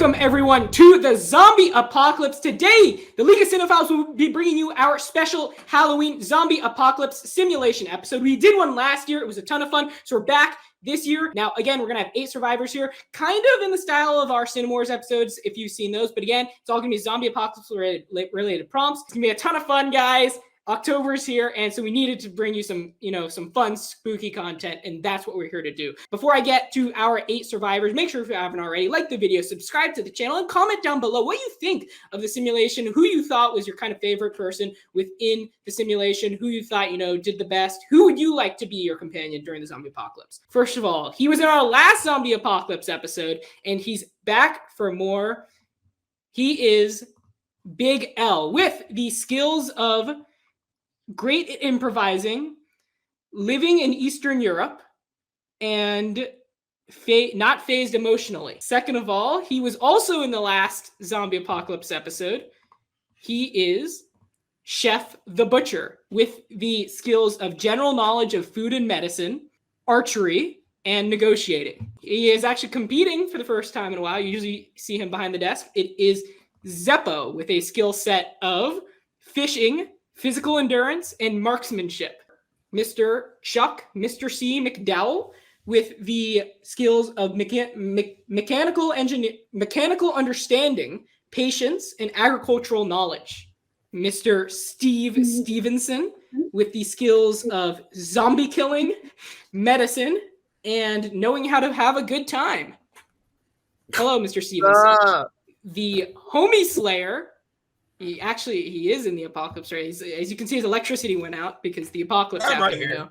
Welcome, everyone, to the zombie apocalypse. Today, the League of Cinephiles will be bringing you our special Halloween zombie apocalypse simulation episode. We did one last year. It was a ton of fun, so we're back this year. Now, again, we're going to have 8 survivors here, kind of in the style of our Cinemores episodes, if you've seen those. But again, it's all going to be zombie apocalypse related prompts. It's going to be a ton of fun, guys. October's here, and so we needed to bring you some, some fun, spooky content, and that's what we're here to do. Before I get to our 8 survivors, make sure if you haven't already, like the video, subscribe to the channel, and comment down below what you think of the simulation, who you thought was your kind of favorite person within the simulation, who you thought, did the best, who would you like to be your companion during the zombie apocalypse. First of all, he was in our last zombie apocalypse episode, and he's back for more. He is Big L, with the skills of great at improvising, living in Eastern Europe, and not phased emotionally. Second of all, he was also in the last zombie apocalypse episode. He is Chef the Butcher, with the skills of general knowledge of food and medicine, archery, and negotiating. He is actually competing for the first time in a while. You usually see him behind the desk. It is Zeppo, with a skill set of fishing, physical endurance, and marksmanship. Mr. Chuck, Mr. C. McDowell, with the skills of mechanical understanding, patience, and agricultural knowledge. Mr. Steve Stevenson, with the skills of zombie killing, medicine, and knowing how to have a good time. Hello, Mr. Stevenson. The Homie Slayer. He is in the apocalypse, right? As you can see, his electricity went out because the apocalypse happened.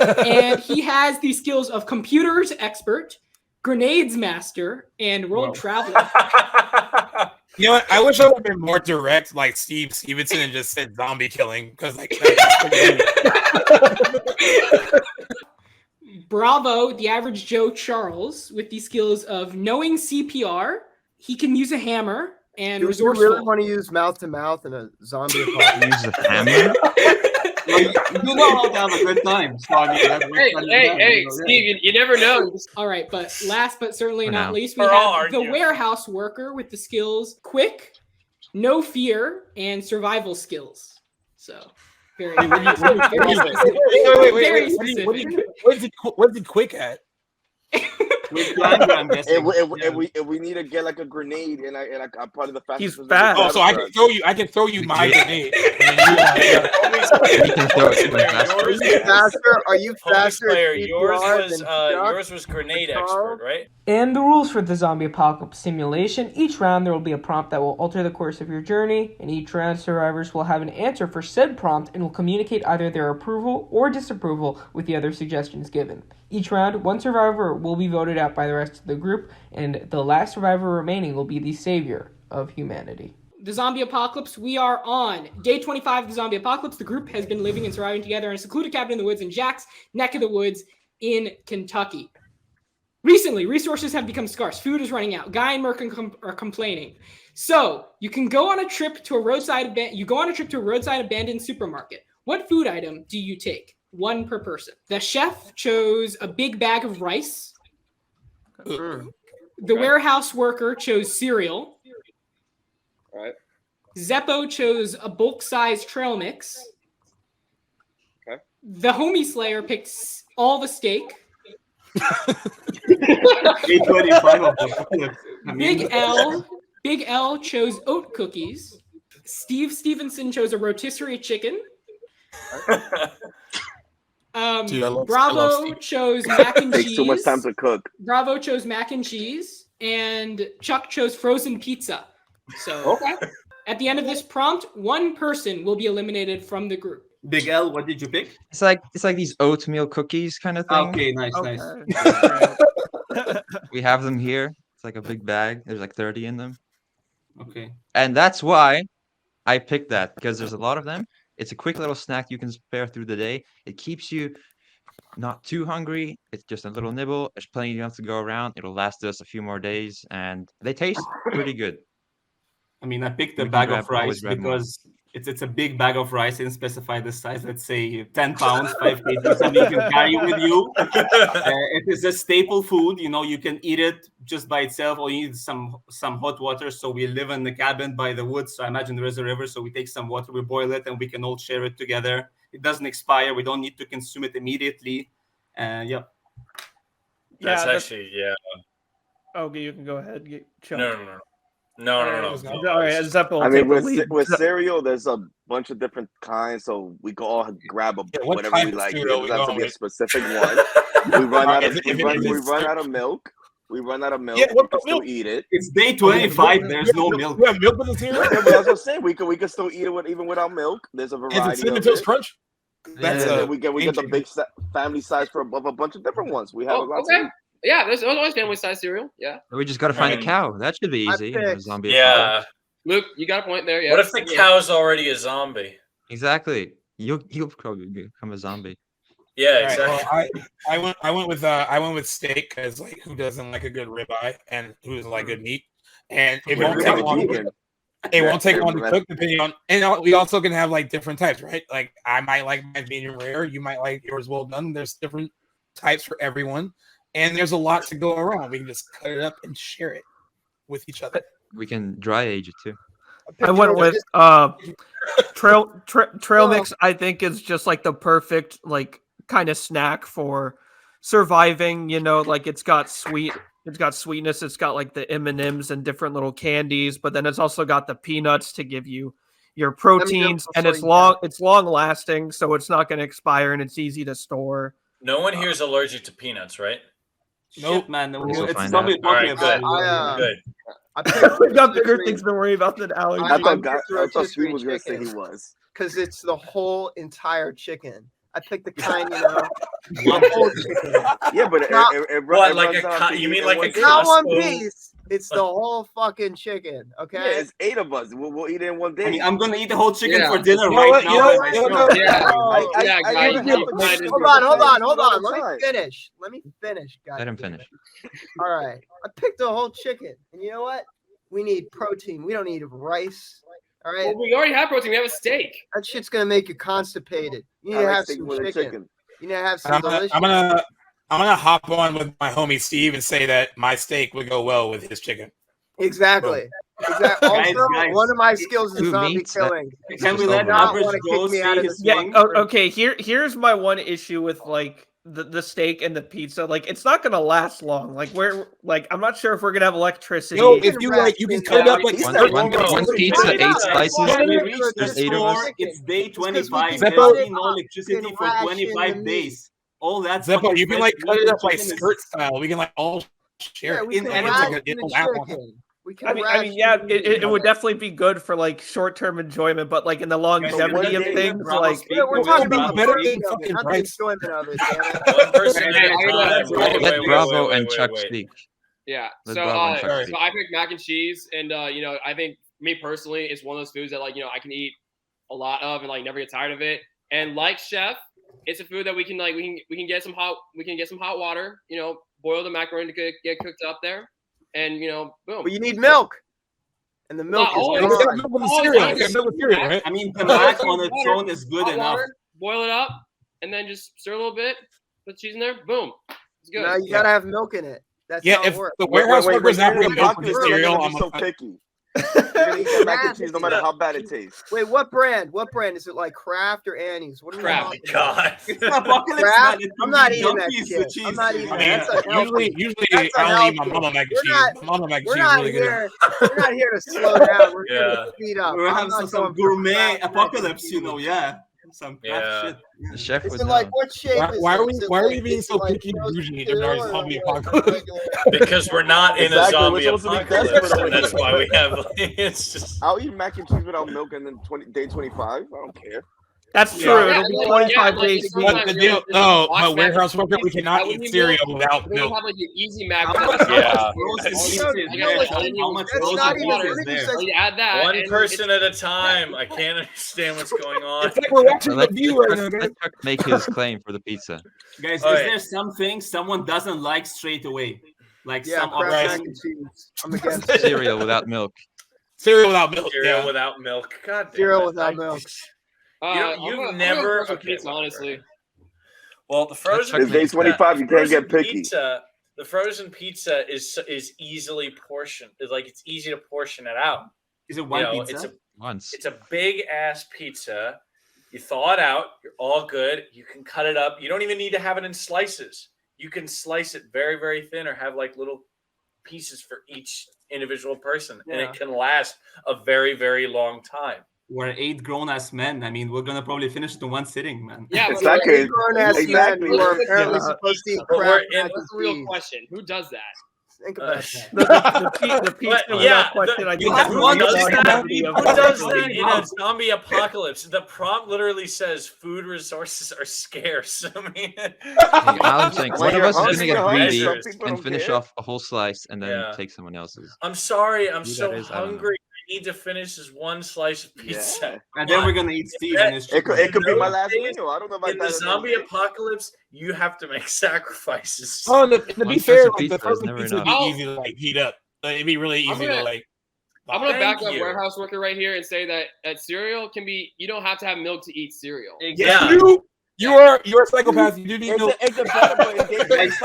And he has the skills of computers expert, grenades master, and world traveler. You know what? I wish I would have been more direct, like Steve Stevenson, and just said zombie killing, because Bravo, the average Joe Charles, with the skills of knowing CPR. He can use a hammer. And resourceful. You really want to use mouth to mouth in a zombie apocalypse? Use a hammer? Well, you know how to have a good time. So I mean, hey, Steve, you never know. All right, but last but certainly not least, we have the warehouse worker with the skills quick, no fear, and survival skills. So very specific. What's it quick at? If we need to get like a grenade and I part of the fastest. He's fast. Oh, so I can throw you my grenade. Are you faster? Yours was grenade expert, right? And the rules for the zombie apocalypse simulation: each round there will be a prompt that will alter the course of your journey, and each round survivors will have an answer for said prompt and will communicate either their approval or disapproval with the other suggestions given. Each round, one survivor will be voted out by the rest of the group, and the last survivor remaining will be the savior of humanity. The zombie apocalypse, we are on day 25 of the zombie apocalypse. The group has been living and surviving together in a secluded cabin in the woods in Jack's neck of the woods in Kentucky. Recently, resources have become scarce. Food is running out. Guy and Merc are complaining. So you can go on a trip to a roadside abandoned supermarket. What food item do you take? 1 per person. The chef chose a big bag of rice. The warehouse worker chose cereal. All right. Zeppo chose a bulk-sized trail mix. Okay. The Homie Slayer picked all the steak. Big L chose oat cookies. Steve Stevenson chose a rotisserie chicken. Bravo chose mac and cheese. Takes too much time to cook. Bravo chose mac and cheese, and Chuck chose frozen pizza. So at the end of this prompt, 1 person will be eliminated from the group. Big L, what did you pick? It's like these oatmeal cookies kind of thing. Okay, nice. We have them here. It's like a big bag. There's like 30 in them. Okay. And that's why I picked that, because there's a lot of them. It's a quick little snack you can spare through the day. It keeps you not too hungry. It's just a little nibble. There's plenty enough to go around. It'll last us a few more days, and they taste pretty good. I mean, I picked the bag of rice because It's a big bag of rice and specify the size. Let's say 10 pounds, 5 kg, something you can carry with you. It is a staple food. You can eat it just by itself, or you need some hot water. So we live in the cabin by the woods. So I imagine there is a river. So we take some water, we boil it, and we can all share it together. It doesn't expire. We don't need to consume it immediately. Yeah. That's actually, yeah. Okay, you can go ahead. No. All right, Zeppo. I mean, with cereal, there's a bunch of different kinds, so we can all grab whatever we like. It doesn't have to be a specific one. We run out of milk. We run out of milk. Yeah, we can still eat it. It's day 25. There's no milk. We have milk with the cereal. But I was gonna say we can still eat it even without milk. There's a variety. Is it Cinnamon Toast Crunch? That's we get the big family size of a bunch of different ones. We have a lot. Okay. Yeah, there's always family size cereal. Yeah. We just gotta find a cow. That should be easy. Zombie. Yeah. Luke, you got a point there. Yeah. What if the cow's already a zombie? Exactly. You'll probably become a zombie. Yeah, exactly. Well, I went with steak because who doesn't like a good ribeye and who doesn't like good meat? And it won't take long. It won't take long to cook, depending on. And we also can have different types, right? Like I might like my medium rare. You might like yours well done. There's different types for everyone, and there's a lot to go around. We can just cut it up and share it with each other. We can dry age it too. I went with trail mix. I think is just the perfect kind of snack for surviving. It's got sweetness. It's got the M&Ms and different little candies, but then it's also got the peanuts to give you your proteins, and it's long lasting, so it's not going to expire and it's easy to store. No one here is allergic to peanuts, right? Nope, man. It's something talking about. Good. We got bigger things to worry about than allergies. I thought Steve was going to say he was. Because it's the whole entire chicken. I picked the kind, the whole chicken. Yeah, but you mean like a not one piece. It's the whole fucking chicken. Okay. Yeah, it's 8 of us. We'll eat it in one day. I mean, I'm gonna eat the whole chicken for dinner right now. Hold on. Let me finish, guys. Let him finish. All right. I picked the whole chicken, and you know what? We need protein. We don't need rice. All right. Well, we already have protein. We have a steak. That shit's gonna make you constipated. You need to have some chicken. You need to have some delicious. I'm gonna hop on with my homie Steve and say that my steak would go well with his chicken. Exactly. Also, one of my skills is zombie killing. Can we let average go say his thing? Okay. Here's my one issue with the steak and the pizza. It's not gonna last long. I'm not sure if we're gonna have electricity. If you can cut it up one pizza, 8 slices. There's 8 of us. It's day 25. There's no electricity for 25 days. All that. Zeppo, you can cut it up skirt style. We can all share it. It would definitely be good for short-term enjoyment, but in the longevity of things, we're talking about better enjoyment of it. One person at a time. Let Bravo and Chuck speak. Yeah. So I picked mac and cheese, and I think me personally, it's one of those foods that I can eat a lot of and never get tired of it. And Chef, it's a food that we can get some hot water, boil the macaroni to get cooked up there. And boom. But you need milk, and the milk is cereal, right? I mean, the mac on its own is good enough. Boil it up, and then just stir a little bit. Put cheese in there. Boom. It's good. Now you gotta have milk in it. That's how it works. The warehouse workers not bring milk with cereal, I'm so picky. You're gonna eat that mac and cheese no matter how bad it tastes. Wait, what brand? Is it Kraft or Annie's? What are we talking God. Kraft? I'm not eating that shit. I'm not eating that. Usually I'll eat my mama mac and cheese. My mama mac and cheese is really good. We're not here to slow down. We're here to speed up. We're having some gourmet apocalypse, some craft shit. The chef is would it what shape is why are we being so picky and bougie in our zombie apocalypse? Because we're not in a zombie apocalypse, and that's why we have. It's just. I'll eat mac and cheese without milk, and then day 25. I don't care. That's true. It'll be 25 days. But the deal, but warehouse worker, we cannot eat cereal without milk. Have an easy mac. Yeah. How much frozen water is there? Add that. One person at a time. I can't understand what's going on. It's like we're watching the view right now. Let Chuck make his claim for the pizza. Guys, is there something someone doesn't like straight away? Some mac and cheese. I'm against cereal without milk. Cereal without milk. Cereal without milk. God damn Cereal it. without milk. You've never. I'm Okay, pizza, honestly. Well, the frozen It's day pizza, 25. You can't get picky. The frozen pizza is easily portioned. It's easy to portion it out. Is it one pizza? It's a big ass pizza. You thaw it out. You're all good. You can cut it up. You don't even need to have it in slices. You can slice it very, very thin or have like little pieces for each individual person, and it can last a very, very long time. We're 8 grown-ass men. I mean, we're gonna probably finish it in one sitting, man. Yeah, exactly. Grown-ass men who are apparently supposed to eat crap. That's the real question. Who does that? Think about that. The pizza question, I think who does that in a zombie apocalypse? The prompt literally says food resources are scarce. I mean, I'm saying one of us is gonna get greedy and finish off a whole slice and then take someone else's. I'm sorry, I'm so hungry. I need to finish this one slice of pizza. And then we're gonna eat Steve. It could be my last meal. I don't know about in the zombie apocalypse, you have to make sacrifices. Oh, to be fair, like, the pizza would be easy to like heat up. It'd be really easy to like. I'm gonna back up warehouse worker right here and say that cereal can be. You don't have to have milk to eat cereal. Yeah. You're a psychopath. You do need milk. It's the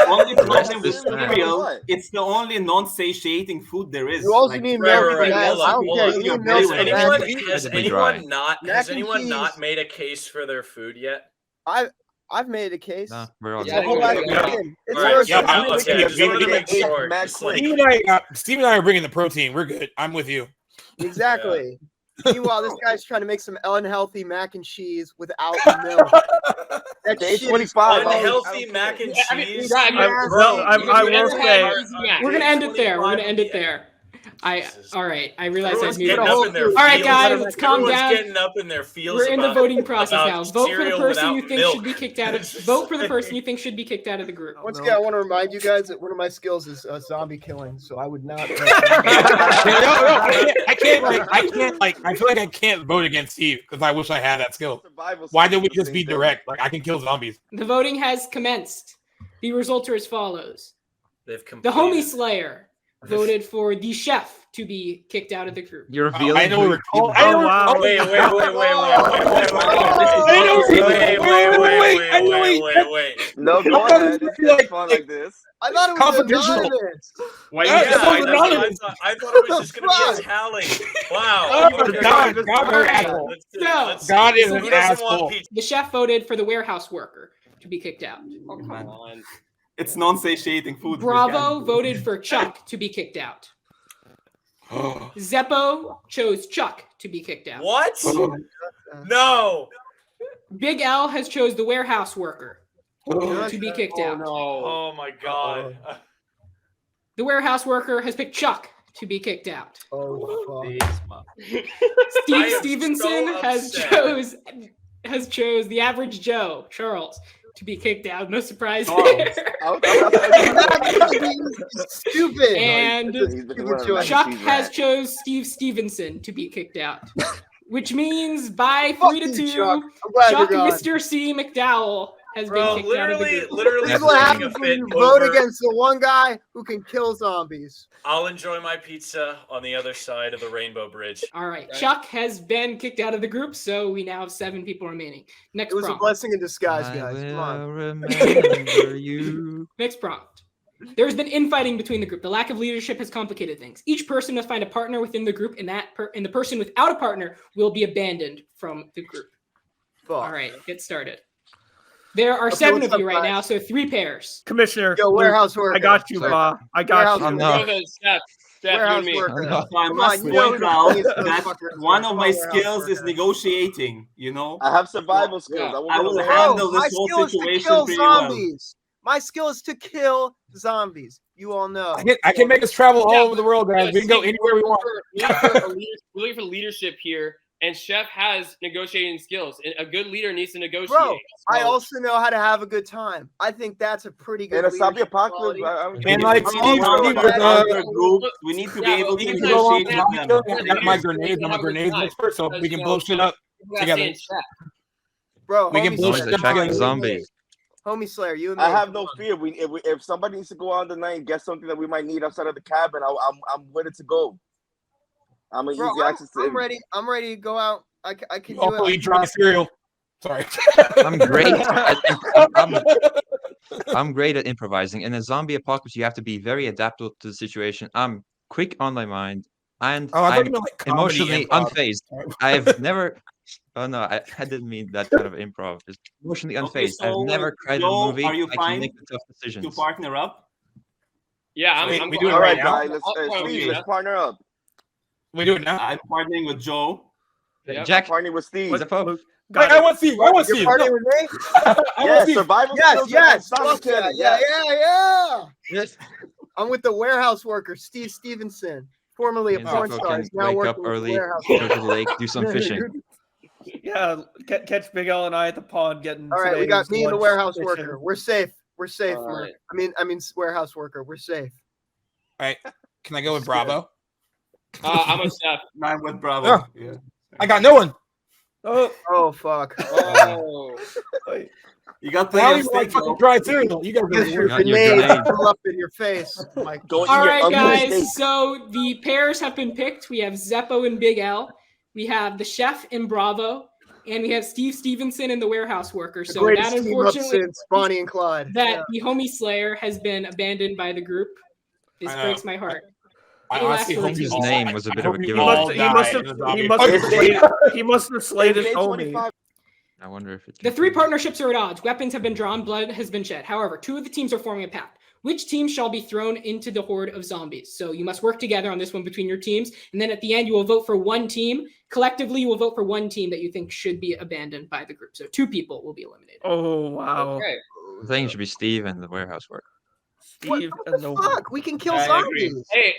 only problem with cereal. It's the only non-satiating food there is. You also need milk. Has anyone not made a case for their food yet? I've made a case. No, we're all Steve and I are bringing the protein. We're good. I'm with you. Exactly. Meanwhile, this guy's trying to make some unhealthy mac and cheese without milk. Day 25. Unhealthy mac and cheese. I will say we're gonna end it there. We're gonna end it there. All right. I realize I muted. All right, guys, let's calm down. Getting up in their feels. We're in the voting process now. Vote for the person you think milk. should be kicked out of. Vote for the person you think should be kicked out of the group. Once again, I want to remind you guys that one of my skills is zombie killing, so I would not. I can't. I feel like I can't vote against Steve because I wish I had that skill. Why did we just be direct? Like I can kill zombies. The voting has commenced. The results are as follows. The Homie Slayer voted for the chef to be kicked out of the group. You're revealing. I know we were told. Wait. No, go ahead. It's fun like this. I thought it was anonymous. I thought it was just going to be a tally. Wow. God is an asshole. The chef voted for the warehouse worker to be kicked out. Oh, come on. It's non-satiating food. Bravo voted for Chuck to be kicked out. Zeppo chose Chuck to be kicked out. What? No. Big L has chose the warehouse worker to be kicked out. No. Oh my God. The warehouse worker has picked Chuck to be kicked out. Steve Stevenson has chose the average Joe, Charles, to be kicked out. No surprise there. Stupid. And Chuck has chose Steve Stevenson to be kicked out. Which means by 3-2, Chuck Mr. C. McDowell has been kicked out of the group. Literally. This is what happens when you vote against the one guy who can kill zombies. I'll enjoy my pizza on the other side of the Rainbow Bridge. All right. Chuck has been kicked out of the group, so we now have 7 people remaining. Next prompt. It was a blessing in disguise, guys. Come on. Remember you. Next prompt. There has been infighting between the group. The lack of leadership has complicated things. Each person must find a partner within the group, and the person without a partner will be abandoned from the group. All right, get started. There are 7 of you right now, so 3 pairs. Commissioner. Yo, warehouse worker. I got you, Ba. I got you. Warehouse worker. I must point out that one of my skills is negotiating, you know? I have survival skills. I will handle this whole situation pretty well. My skill is to kill zombies. You all know. I can make us travel all over the world, guys. We can go anywhere we want. We're looking for leadership here, and Chef has negotiating skills. A good leader needs to negotiate. Bro, I also know how to have a good time. I think that's a pretty good. In a zombie apocalypse, and like we need to be able to negotiate with them. I got my grenades. I'm a grenades expert, so we can blow shit up together. Bro, we can blow shit up together. Zombies. Homie Slayer, you and me. I have no fear. If somebody needs to go on the night and get something that we might need outside of the cabin, I'm ready to go. I'm gonna Bro, use the access to. I'm ready. I'm ready to go out. I can do Also, it. eat dry cereal. Sorry. I'm great. I'm great at improvising. In a zombie apocalypse, you have to be very adaptable to the situation. I'm quick on my mind, and I'm emotionally unfazed. I've never. Oh no, I didn't mean that kind of improv. Just emotionally unfazed. Okay, so, I've never created a movie. Are you I can fine make the tough decisions. to partner up? Yeah, I'm we do it all right right, now. guys. Steve, let's partner up. We do it now. I'm partnering with Joe. Yep. Jack, I'm partnering with Steve. Wait, I want Steve. I want You're Steve. partying with me? Yeah, survival skills. Yes. Zombie killing. Yeah. Yes. I'm with the warehouse worker, Steve Stevenson, formerly a Me and porn Zeppo star. can He's now wake up working with the early, warehouse go worker. to the lake, do some fishing. Yeah, catch Big L and I at the pond getting. All right, we got me and the lunch warehouse fishing. worker. We're safe. We're safe. All right. I mean, warehouse worker. We're safe. All right. Can I go with Bravo? I'm a chef. I'm with Bravo. Oh. Yeah. I got no one. Oh fuck. Oh. You got Now plenty you of like steak, fucking Joe. dry cereal. You guys Get are your Got your grenades grenade. pull up in your face. Mike. Go eat All your right, ugly guys. steak. So the pairs have been picked. We have Zeppo and Big L. We have the chef in Bravo, and we have Steve Stevenson and the warehouse worker. The So greatest that team up unfortunately since Bonnie and Clyde. that the homie Slayer has been abandoned by the group. This I know. breaks my heart. I Any last honestly words? hope His all- name was a bit I of a hope you giveaway. all die in the zombie apocalypse. He must have slayed his Day homie. 25. I wonder if it. The three partnerships are at odds. Weapons have been drawn, blood has been shed. However, two of the teams are forming a pact. Which team shall be thrown into the horde of zombies? So you must work together on this one between your teams. And then at the end, you will vote for one team. Collectively, you will vote for one team that you think should be abandoned by the group. So two people will be eliminated. Oh wow. Okay. I think it should be Steve and the warehouse worker. Steve What the fuck? We can kill I agree. zombies. Hey,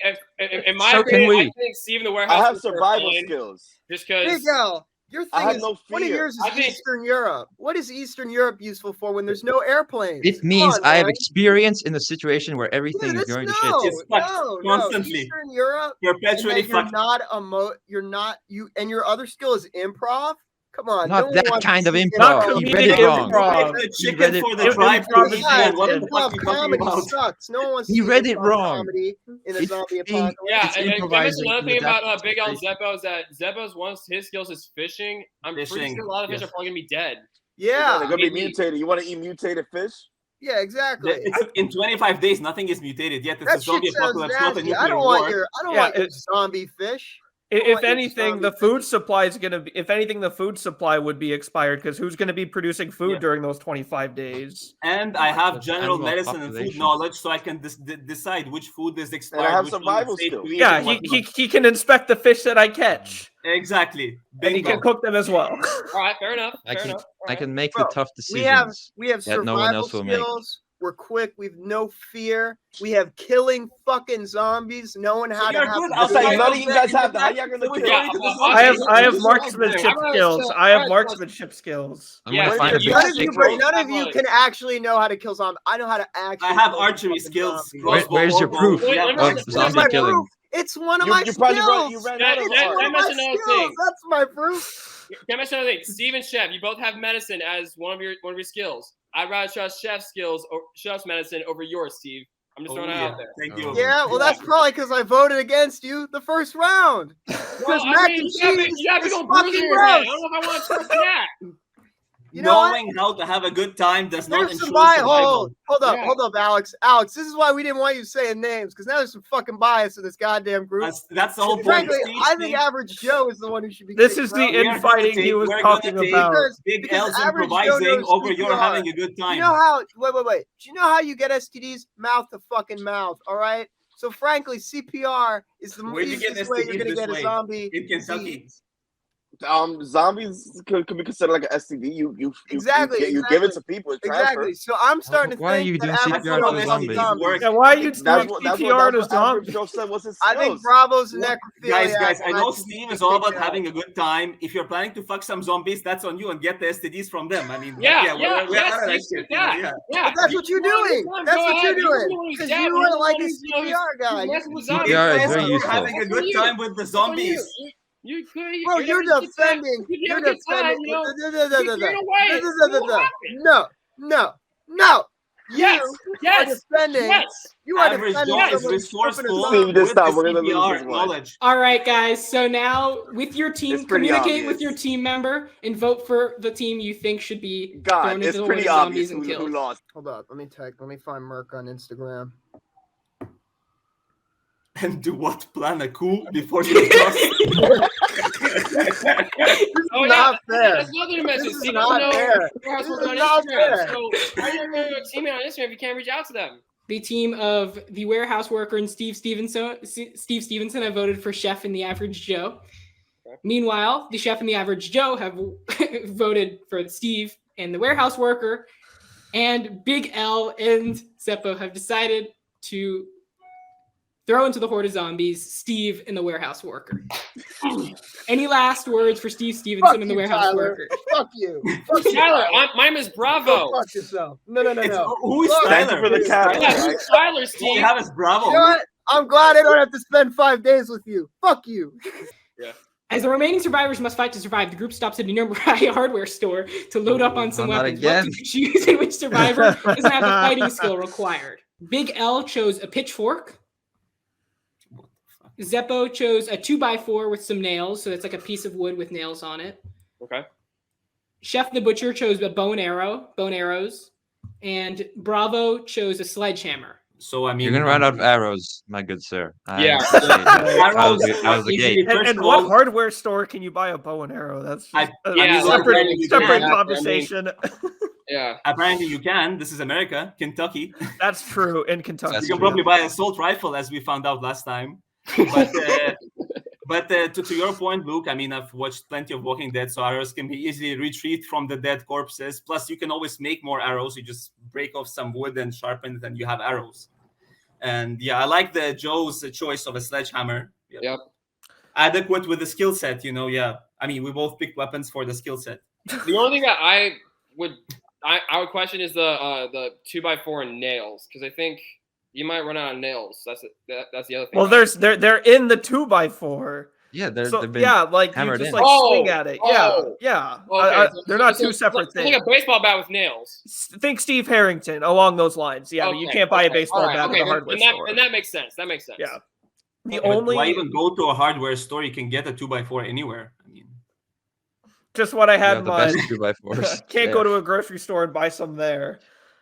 in my So can opinion, we. I think Steve in the warehouse. I have is fair survival fine, skills. Just Big because. L, your I thing have is no one of fear. yours is I think- Eastern Europe. What is Eastern Europe useful for when there's no airplanes? It Come means on, I have man. experience in a situation where everything Dude, is it's going to no, shit. It's fucked no, constantly. Eastern Europe. Perpetually And then fucked. you're not you, and your other skill is improv. Come on, Not no one that wants kind to of see improv. Not You read it comedic wrong. improv. The You chicken read it for the wrong. tribe. Improv is Yeah, What the fuck improv are you talking comedy about? sucks. No one wants to You see read it improv wrong. comedy in a It's zombie being- apocalypse. Yeah, It's and can I mention improvising another to thing adapt about to Big L and situation. Zeppo is that Zeppo's one of his skills is fishing. I'm pretty Fishing, sure a lot of fish yes. are probably gonna be dead. Yeah, They're gonna be maybe. mutated. You want to eat mutated fish? yeah, exactly. In 25 days, nothing is mutated yet. It's a That shit zombie sounds apocalypse, not a nasty. nuclear I don't war. want your it's- zombie fish. If want your anything, the zombie food supply is gonna be. If anything, the food supply would be expired because who's gonna be producing food Yeah. during those 25 days? And I have general Animal medicine and food population. knowledge, so I can decide which food is expired. have which one is survival safe to skills. eat Yeah, and what he can inspect the fish that I catch, exactly. and he Bingo. can cook them as well. All right, fair enough. I Fair can enough. All I right. can make Bro, the tough We have decisions. we have that no one survival else will make. skills. We're quick. We've no fear. We have killing fucking zombies. Knowing how to You're have. good. That's like outside none of of you the- guys in the have that. How back, y'all gonna so we're kill? going to the Yeah, zombies. I have This is marksmanship right there. skills. I Alright, have marksmanship skills. I'm Yeah, gonna find a you- big None of stick. you, but none of Have you one. can actually know how to kill zombies. I know how to actually. I have kill archery fucking skills. zombies. crossbow, Where's your bow, proof Wait, yeah, let me of just- That's zombie my killing? proof. It's one of You my probably skills. you ran Yeah, out of It's yeah, one art. of my mention another skills. thing. That's my proof. Can I mention another thing? Steve and Chef, you both have medicine as one of your skills. I'd rather trust Chef's skills or Chef's medicine over yours, Steve. I'm just Oh, throwing it yeah. out there. Thank you. Yeah, well, that's probably because I voted against you the first round. Because Well, I mac mean, and you gotta cheese be is going bruiser fucking here, man. I gross. don't know if I want to trust that. You know what? Knowing how to have a good time does not There's ensure some bias. survival. Hold up, Yeah. hold up, Alex. Alex, this is why we didn't want you saying names, because now there's some fucking bias in this goddamn group. That's the whole point. Frankly, Steve, I think Average Joe is the one who should be. This kicked is the out. we are gonna infighting he take- was we're gonna talking take about. Big Because L's average Joe improvising knows over your CPR. having a good time. You know how? Wait. Do you know how you get STDs? Mouth to fucking mouth. All right. So frankly, CPR is the Where'd you get easiest way you're STDs gonna this get a way? zombie. In Kentucky. disease. Zombies could be considered like an STD. You Exactly, you give it to people. It's Exactly. So I'm starting to Why are think you that doing average CPR Joe to is zombies? Work. Yeah, why are you That's doing what CPR to Average zombies? Joe said was his I skills. think Bravo's a necrophilia. Guys, I and know should be Steve is all about kicked out. having a good time. If you're planning to fuck some zombies, that's on you and get the STDs from them. I mean, Yeah, we're out of that Steve, shit, that. you know, Yeah, But that's what you're doing. That's what you're doing. Because you are like a CPR guy. CPR is very You're useful. having a good time with the zombies. You could. Bro, you're defending. You're You're defending. defending. You're away. No. Yes. are defending. You are Average defending Joe is someone resourceful Steve, just with stop. the We're gonna lose CPR this one. knowledge. All right, guys. So now, with your team, It's pretty communicate with obvious. your team member and vote for the team you think should be God, thrown into it's the horde pretty of obvious zombies and who killed. lost. Hold up. Let me find Merc on Instagram. And do what? Plan a coup before you cross? Oh, Not fair. That's another dimension. This is Steve not doesn't know fair. Warehouse This Worker is on not Instagram. fair. So how are you going to teammate on Instagram if you can't reach out to them? The team of the warehouse worker and Steve Stevenson have voted for Chef and the Average Joe. Okay. Meanwhile, the Chef and the Average Joe have voted for Steve and the warehouse worker. And Big L and Zeppo have decided to throw into the horde of zombies Steve and the warehouse worker. Any last words for Steve Stevenson Fuck and the you, warehouse Tyler. worker? Fuck you. Fuck you, Tyler, my name is Bravo. Go fuck yourself. No. Who is Fuck Thank you Tyler? for the cap. Yeah, who's Tyler's All we team? have is Bravo. You know what? I'm glad I don't have to spend 5 days with you. Fuck you. As the remaining survivors must fight to survive, the group stops at a nearby hardware store to load up on some Not weapons. again. What to choose and which survivor doesn't have the fighting skill required? Big L chose a pitchfork. Zeppo chose a 2x4 with some nails, so it's like a piece of wood with nails on it. Okay. Chef the Butcher chose a bone arrows, and Bravo chose a sledgehammer. So I mean, You're gonna run out of arrows, my good sir. Yeah. I was the gate. And what hardware store can you buy a bow and arrow? That's just yeah, separate conversation. Yeah. Apparently you can. This is America, Kentucky. That's true in Kentucky. You can probably buy an assault rifle, as we found out last time. But to your point, Luke, I mean, I've watched plenty of Walking Dead, so arrows can be easily retrieved from the dead corpses. Plus, you can always make more arrows. You just break off some wood and sharpen it, and you have arrows. And yeah, I like the Joe's choice of a sledgehammer. Yep. Adequate with the skill set, yeah. I mean, we both picked weapons for the skill set. The only thing that I would question is the 2x4 and nails, because I think you might run out of nails. That's the other thing. Well, they're in the 2x4 Yeah, they've been you hammered just in. like swing at it. Yeah. Okay. They're not two separate It's things. like a baseball bat with nails. Think Steve Harrington along those lines. Yeah, but you can't buy a baseball bat at a hardware store. And that makes sense. That makes sense. Yeah. Why even go to a hardware store? You can get a 2x4 anywhere. I mean, just what I had in the mind. best 2x4s. Can't go to a grocery store and buy some there.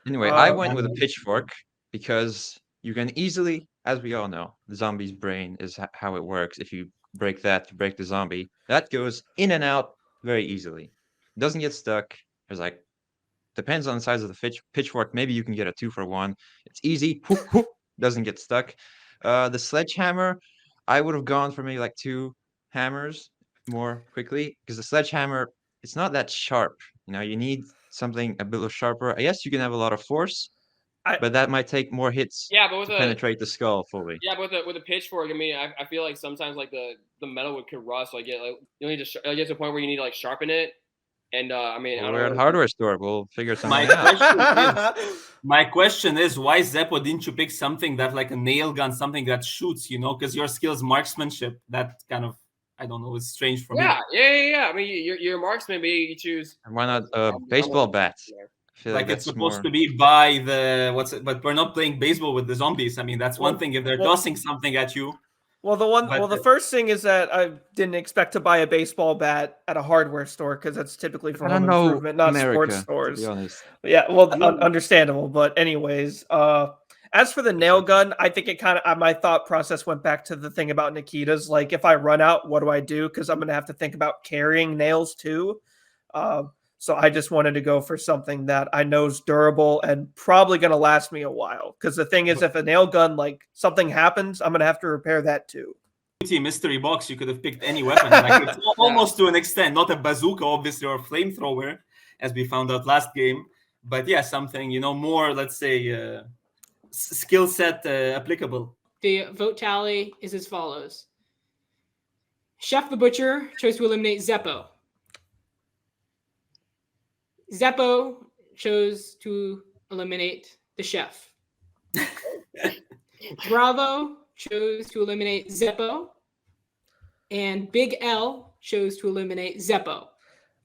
Anyway, I went with a pitchfork because you can easily, as we all know, the zombie's brain is how it works. If you break that, you break the zombie. That goes in and out very easily. It doesn't get stuck. There's depends on the size of the pitchfork. Maybe you can get a 2-for-1. It's easy. Doesn't get stuck. The sledgehammer, I would have gone for maybe 2 hammers more quickly because the sledgehammer, it's not that sharp. You need something a bit sharper. I guess you can have a lot of force, but that might take more hits but to penetrate the skull fully. Yeah, but with a pitchfork, I mean, I feel like sometimes the metal could rust. You need to get to a point where you need to sharpen it. And I mean, we're at a hardware store. We'll figure something out. My question is, why, Zeppo, didn't you pick something that a nail gun, something that shoots? Because your skill is marksmanship. That kind of, I don't know, is strange for me. Yeah. I mean, you're a marksman, but you choose. And why not a baseball bat? I feel it's supposed to be by but we're not playing baseball with the zombies. I mean, that's one thing. If they're tossing something at you. Well, the first thing is that I didn't expect to buy a baseball bat at a hardware store because that's typically for home improvement, not sports stores. To be honest. Yeah, well, understandable. But anyways, as for the nail gun, I think it kind of my thought process went back to the thing about Nikita's. If I run out, what do I do? Because I'm going to have to think about carrying nails too. So I just wanted to go for something that I know is durable and probably going to last me a while. Because the thing is, if a nail gun, something happens, I'm going to have to repair that too. Mystery box, you could have picked any weapon. It's almost to an extent, not a bazooka, obviously, or a flamethrower, as we found out last game. But yeah, something, more, let's say, skill set applicable. The vote tally is as follows. Chef the Butcher chose to eliminate Zeppo. Zeppo chose to eliminate the chef. Bravo chose to eliminate Zeppo. And Big L chose to eliminate Zeppo.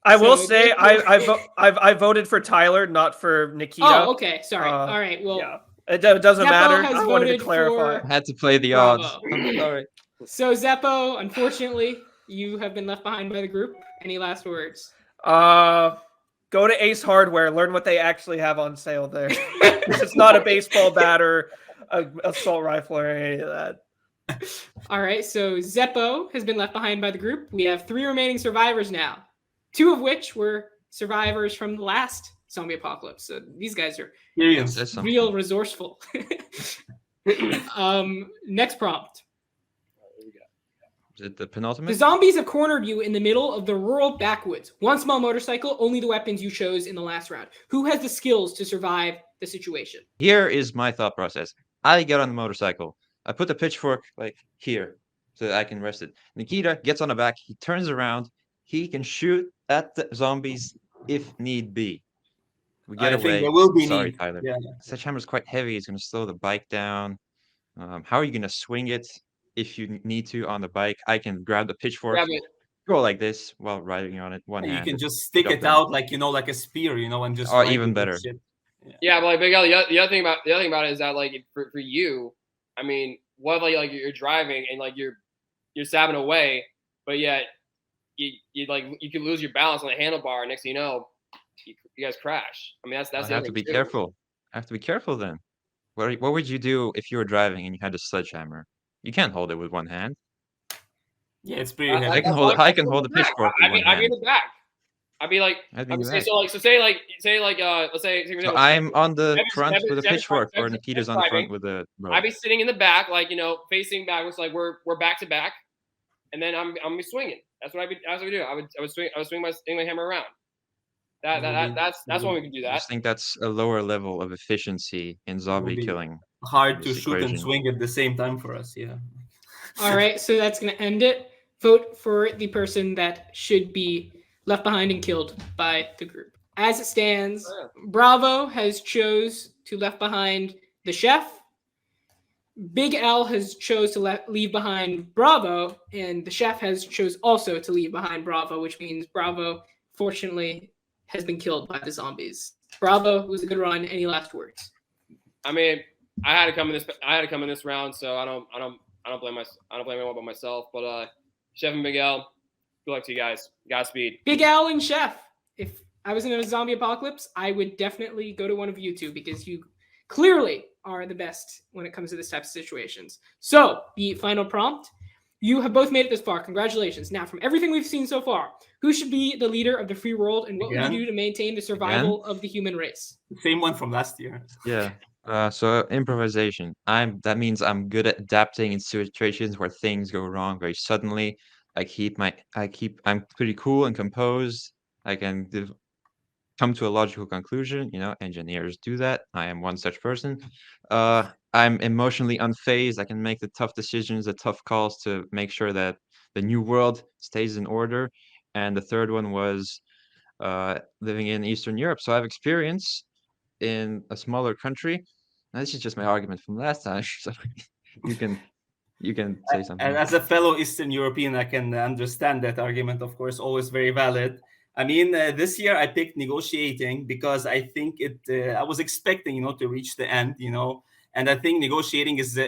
I will say I voted for Tyler, not for Nikita. Oh, okay. Sorry. All right. Well, yeah. It doesn't Zeppo matter. has I wanted to voted clarify. for I had to play the Bravo. odds. I'm sorry. So Zeppo, unfortunately, you have been left behind by the group. Any last words? Go to Ace Hardware. Learn what they actually have on sale there. It's not a baseball bat or an assault rifle or any of that. All right. So Zeppo has been left behind by the group. We have 3 remaining survivors now, 2 of which were survivors from the last zombie apocalypse. So these guys are real resourceful. Next prompt. Is it the penultimate? The zombies have cornered you in the middle of the rural backwoods. 1 small motorcycle, only the weapons you chose in the last round. Who has the skills to survive the situation? Here is my thought process. I get on the motorcycle. I put the pitchfork like here so that I can rest it. Nikita gets on the back. He turns around. He can shoot at the zombies if need be. We get I away. think there will be Sorry, need. Tyler. Yeah. Sledgehammer's quite heavy. It's going to slow the bike down. How are you going to swing it if you need to on the bike? I can grab the pitchfork, go like this while riding on it. One hand. You can just stick it out like like a spear, and just. Or even better. Yeah, but like Big L, the other thing about it is that like for you, I mean, what if like you're driving and like you're stabbing away, but yet you could lose your balance on the handlebar, and next thing you know, you guys crash. I mean, that's. I have to be careful. I have to be careful then. What would you do if you were driving and you had a sledgehammer? You can't hold it with one hand. Yeah, it's pretty heavy. I can hold the pitchfork with one hand. I'd be in the back. I'd be like, So I'm on the front with a pitchfork, or Nikita's on the front with a rope. I'd be sitting in the back, facing backwards, like we're back to back, and then I'm be swinging. That's what I would do. I would swing my hammer around. That's when we can do that. I just think that's a lower level of efficiency in zombie killing. Hard to shoot and swing at the same time for us. Yeah. All right, so that's going to end it. Vote for the person that should be left behind and killed by the group. As it stands, Bravo has chose to left behind the chef. Big L has chose to leave behind Bravo, and the chef has chose also to leave behind Bravo, which means Bravo, fortunately, has been killed by the zombies. Bravo, it was a good run. Any last words? I mean, I had to come in this round, so I don't blame anyone but myself. But Chef and Big L, good luck to you guys. Godspeed. Big L and Chef. If I was in a zombie apocalypse, I would definitely go to one of you two because you clearly are the best when it comes to this type of situations. So the final prompt. You have both made it this far. Congratulations. Now, from everything we've seen so far, who should be the leader of the free world, and what would you do to maintain the survival of the human race? Same one from last year. Yeah. So improvisation. That means I'm good at adapting in situations where things go wrong very suddenly. I'm pretty cool and composed. I can come to a logical conclusion. Engineers do that. I am one such person. I'm emotionally unfazed. I can make the tough decisions, the tough calls to make sure that the new world stays in order. And the third one was living in Eastern Europe. So I have experience in a smaller country. Now, this is just my argument from last time. So you can say something. And as a fellow Eastern European, I can understand that argument, of course, always very valid. I mean, this year I picked negotiating because I think I was expecting, to reach the end, and I think negotiating is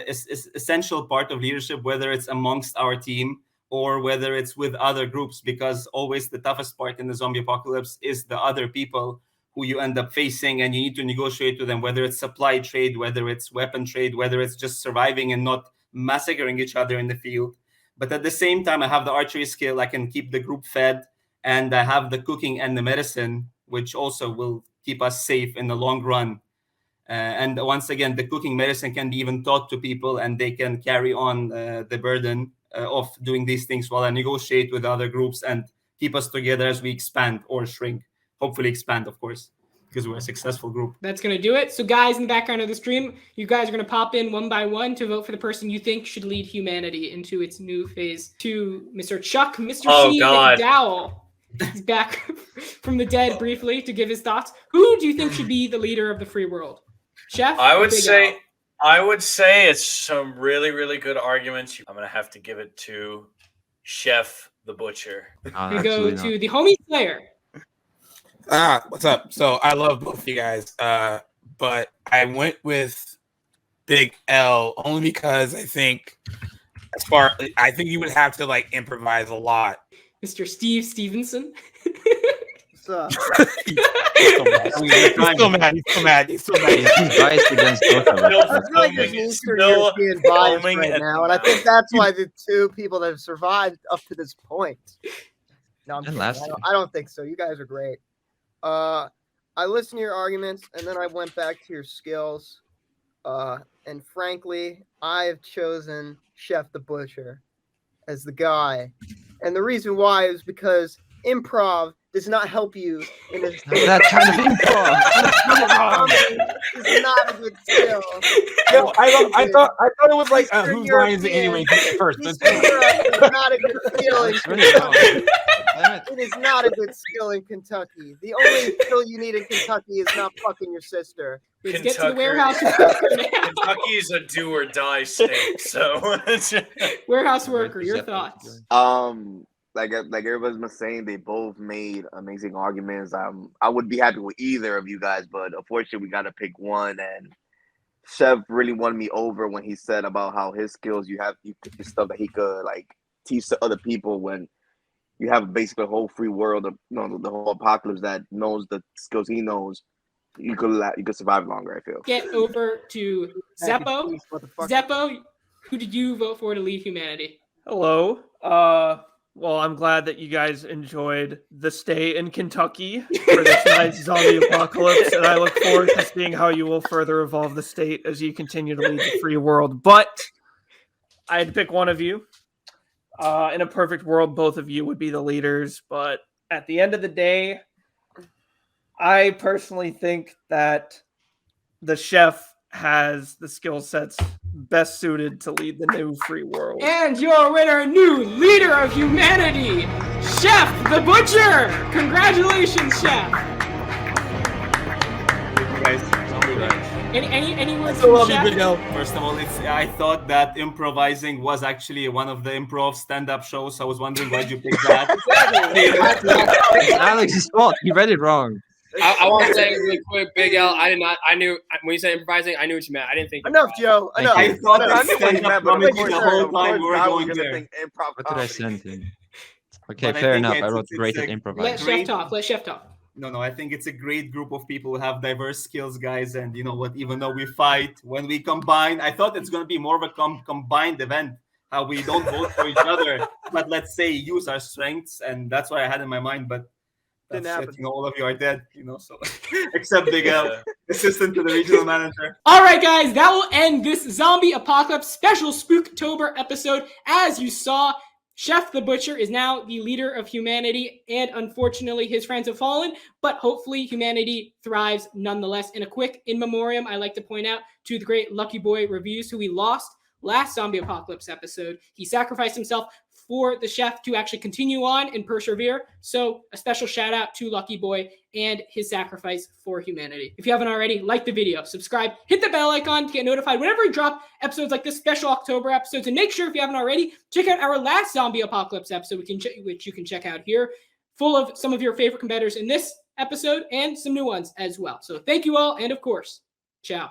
essential part of leadership, whether it's amongst our team or whether it's with other groups, because always the toughest part in the zombie apocalypse is the other people who you end up facing, and you need to negotiate with them, whether it's supply trade, whether it's weapon trade, whether it's just surviving and not massacring each other in the field. But at the same time, I have the archery skill. I can keep the group fed, and I have the cooking and the medicine, which also will keep us safe in the long run. And once again, the cooking medicine can be even taught to people, and they can carry on the burden of doing these things while I negotiate with other groups and keep us together as we expand or shrink. Hopefully expand, of course, because we're a successful group. That's going to do it. So guys, in the background of the stream, you guys are going to pop in one by one to vote for the person you think should lead humanity into its new phase. To Mr. Chuck, Mr. C. McDowell. He's back from the dead briefly to give his thoughts. Who do you think should be the leader of the free world? Chef? I would say it's some really, really good arguments. I'm going to have to give it to Chef the Butcher. We go to the homie Slayer. What's up? So I love both of you guys, but I went with Big L only because I think you would have to like improvise a lot. Mr. Steve Stevenson. What's up? He's still mad. He's biased against both of us. I feel like there's an Eastern European bias right now, and I think that's why the two people that have survived up to this point. No, I'm kidding. I don't think so. You guys are great. I listened to your arguments, and then I went back to your skills. And frankly, I have chosen Chef the Butcher as the guy. And the reason why is because improv does not help you in this. That kind of improv. It's not a good skill. Yo, I thought it was like whose line is it anyway? First, Eastern Europe is not a good skill in Kentucky. It is not a good skill in Kentucky. The only skill you need in Kentucky is not fucking your sister. Let's get to the warehouse. Kentucky is a do or die state. So warehouse worker, your thoughts? Like everybody's been saying, they both made amazing arguments. I would be happy with either of you guys, but unfortunately, we got to pick one. And Chef really won me over when he said about how his skills, you stuff that he could like teach to other people when you have basically a whole free world of the whole apocalypse that knows the skills he knows. You could survive longer. I feel. Get over to Zeppo. Zeppo, who did you vote for to lead humanity? Hello. Well, I'm glad that you guys enjoyed the stay in Kentucky for this nice zombie apocalypse, and I look forward to seeing how you will further evolve the state as you continue to lead the free world. But I had to pick one of you. In a perfect world, both of you would be the leaders, but at the end of the day, I personally think that the chef has the skill sets best suited to lead the new free world. And your winner, new leader of humanity, Chef the Butcher. Congratulations, Chef. Any words from Chef? First of all, I thought that improvising was actually one of the improv stand-up shows. I was wondering why'd you pick that. It's Alex's fault. He read it wrong. I want to say really quick, Big L. I knew when you said improvising, I knew what you meant. I didn't think. Enough, Joe. Enough. I thought that stand-up comedy the whole time we were going there. What did I send him? Okay, fair enough. I wrote rated improvising. Let Chef talk. No, I think it's a great group of people who have diverse skills, guys. And you know what? Even though we fight, when we combine, I thought it's going to be more of a combined event. How we don't vote for each other, but let's say use our strengths, and that's what I had in my mind. But that's it. All of you are dead. So except Big L, assistant to the regional manager. All right, guys, that will end this zombie apocalypse special Spooktober episode. As you saw, Chef the Butcher is now the leader of humanity, and unfortunately, his friends have fallen, but hopefully humanity thrives nonetheless. In a quick in memoriam, I like to point out to the great Lucky Boy Reviews, who we lost last zombie apocalypse episode. He sacrificed himself for the chef to actually continue on and persevere. So a special shout out to Lucky Boy and his sacrifice for humanity. If you haven't already, like the video, subscribe, hit the bell icon to get notified whenever we drop episodes like this, special October episodes. And make sure, if you haven't already, check out our last zombie apocalypse episode, which you can check out here, full of some of your favorite competitors in this episode and some new ones as well. So thank you all. And of course, ciao.